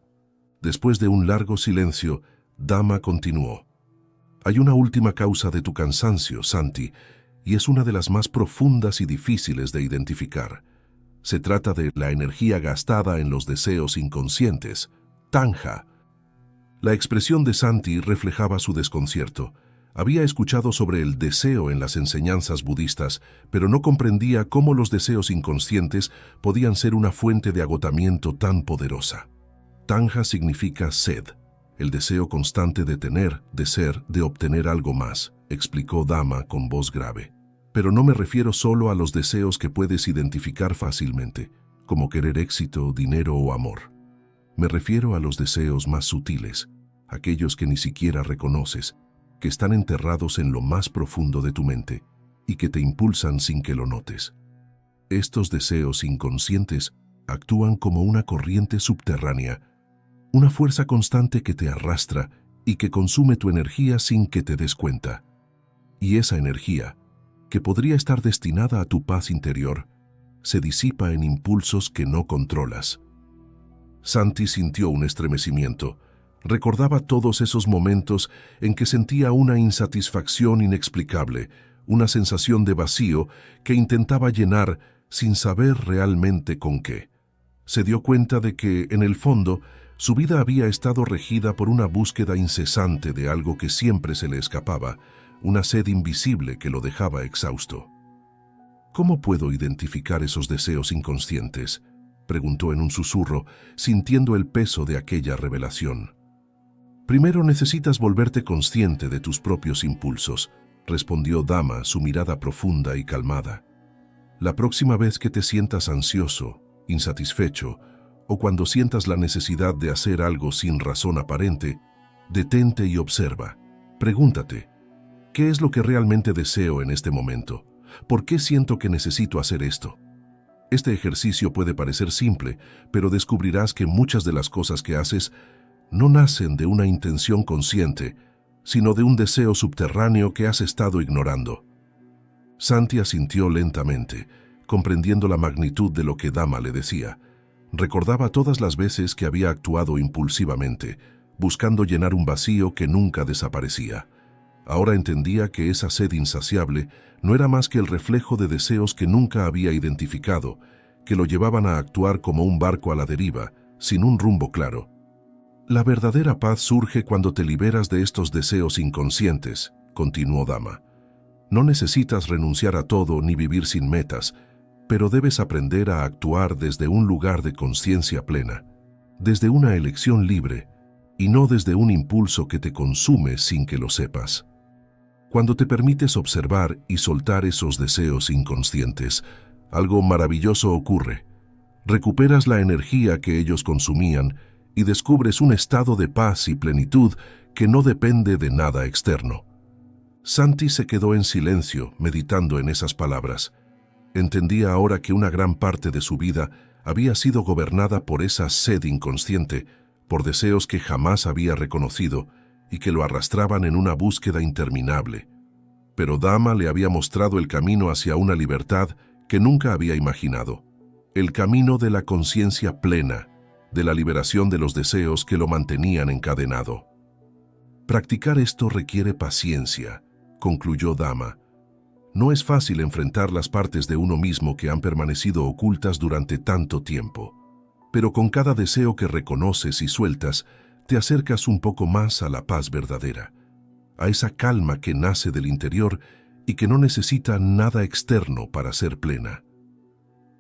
Después de un largo silencio, Dama continuó. Hay una última causa de tu cansancio, Santi, y es una de las más profundas y difíciles de identificar. Se trata de la energía gastada en los deseos inconscientes, Tanja. La expresión de Santi reflejaba su desconcierto. Había escuchado sobre el deseo en las enseñanzas budistas, pero no comprendía cómo los deseos inconscientes podían ser una fuente de agotamiento tan poderosa. Tanja significa sed, el deseo constante de tener, de ser, de obtener algo más, explicó Dama con voz grave. Pero no me refiero solo a los deseos que puedes identificar fácilmente, como querer éxito, dinero o amor. Me refiero a los deseos más sutiles, aquellos que ni siquiera reconoces, que están enterrados en lo más profundo de tu mente y que te impulsan sin que lo notes. Estos deseos inconscientes actúan como una corriente subterránea, una fuerza constante que te arrastra y que consume tu energía sin que te des cuenta. Y esa energía, que podría estar destinada a tu paz interior, se disipa en impulsos que no controlas. Santi sintió un estremecimiento. Recordaba todos esos momentos en que sentía una insatisfacción inexplicable, una sensación de vacío que intentaba llenar sin saber realmente con qué. Se dio cuenta de que, en el fondo, su vida había estado regida por una búsqueda incesante de algo que siempre se le escapaba, una sed invisible que lo dejaba exhausto. ¿Cómo puedo identificar esos deseos inconscientes?, preguntó en un susurro, sintiendo el peso de aquella revelación. Primero necesitas volverte consciente de tus propios impulsos, respondió Dama, su mirada profunda y calmada. La próxima vez que te sientas ansioso, insatisfecho o cuando sientas la necesidad de hacer algo sin razón aparente, detente y observa. Pregúntate, ¿qué es lo que realmente deseo en este momento? ¿Por qué siento que necesito hacer esto? Este ejercicio puede parecer simple, pero descubrirás que muchas de las cosas que haces no nacen de una intención consciente, sino de un deseo subterráneo que has estado ignorando. Santi asintió lentamente, comprendiendo la magnitud de lo que Dama le decía. Recordaba todas las veces que había actuado impulsivamente, buscando llenar un vacío que nunca desaparecía. Ahora entendía que esa sed insaciable no era más que el reflejo de deseos que nunca había identificado, que lo llevaban a actuar como un barco a la deriva, sin un rumbo claro. La verdadera paz surge cuando te liberas de estos deseos inconscientes, continuó Dama. No necesitas renunciar a todo ni vivir sin metas, pero debes aprender a actuar desde un lugar de conciencia plena, desde una elección libre, y no desde un impulso que te consume sin que lo sepas. Cuando te permites observar y soltar esos deseos inconscientes, algo maravilloso ocurre. Recuperas la energía que ellos consumían y descubres un estado de paz y plenitud que no depende de nada externo. Santi se quedó en silencio, meditando en esas palabras. Entendía ahora que una gran parte de su vida había sido gobernada por esa sed inconsciente, por deseos que jamás había reconocido y que lo arrastraban en una búsqueda interminable. Pero Dama le había mostrado el camino hacia una libertad que nunca había imaginado, el camino de la conciencia plena, de la liberación de los deseos que lo mantenían encadenado. Practicar esto requiere paciencia, concluyó Dama. No es fácil enfrentar las partes de uno mismo que han permanecido ocultas durante tanto tiempo, pero con cada deseo que reconoces y sueltas, te acercas un poco más a la paz verdadera, a esa calma que nace del interior y que no necesita nada externo para ser plena.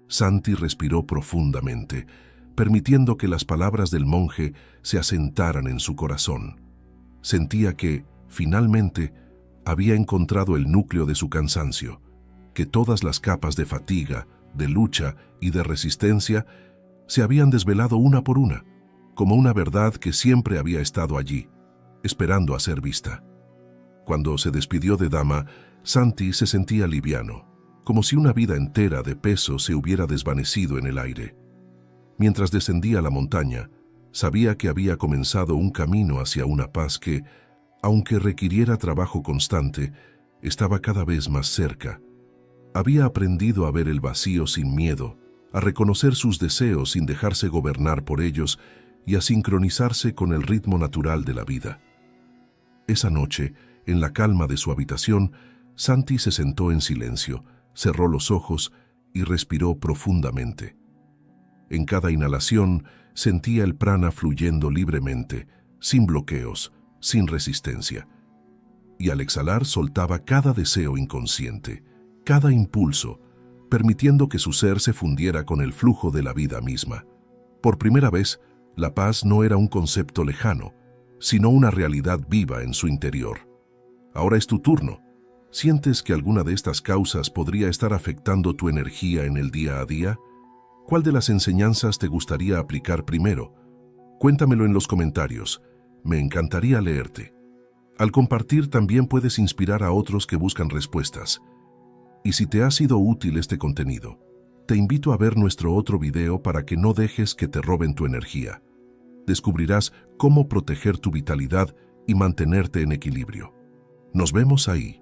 Santi respiró profundamente, permitiendo que las palabras del monje se asentaran en su corazón. Sentía que, finalmente, había encontrado el núcleo de su cansancio, que todas las capas de fatiga, de lucha y de resistencia se habían desvelado una por una, como una verdad que siempre había estado allí, esperando a ser vista. Cuando se despidió de Dama, Santi se sentía liviano, como si una vida entera de peso se hubiera desvanecido en el aire. Mientras descendía la montaña, sabía que había comenzado un camino hacia una paz que, aunque requiriera trabajo constante, estaba cada vez más cerca. Había aprendido a ver el vacío sin miedo, a reconocer sus deseos sin dejarse gobernar por ellos y a sincronizarse con el ritmo natural de la vida. Esa noche, en la calma de su habitación, Santi se sentó en silencio, cerró los ojos y respiró profundamente. En cada inhalación sentía el prana fluyendo libremente, sin bloqueos, sin resistencia. Y al exhalar soltaba cada deseo inconsciente, cada impulso, permitiendo que su ser se fundiera con el flujo de la vida misma. Por primera vez, la paz no era un concepto lejano, sino una realidad viva en su interior. Ahora es tu turno. ¿Sientes que alguna de estas causas podría estar afectando tu energía en el día a día? ¿Cuál de las enseñanzas te gustaría aplicar primero? Cuéntamelo en los comentarios. Me encantaría leerte. Al compartir también puedes inspirar a otros que buscan respuestas. Y si te ha sido útil este contenido, te invito a ver nuestro otro video para que no dejes que te roben tu energía. Descubrirás cómo proteger tu vitalidad y mantenerte en equilibrio. Nos vemos ahí.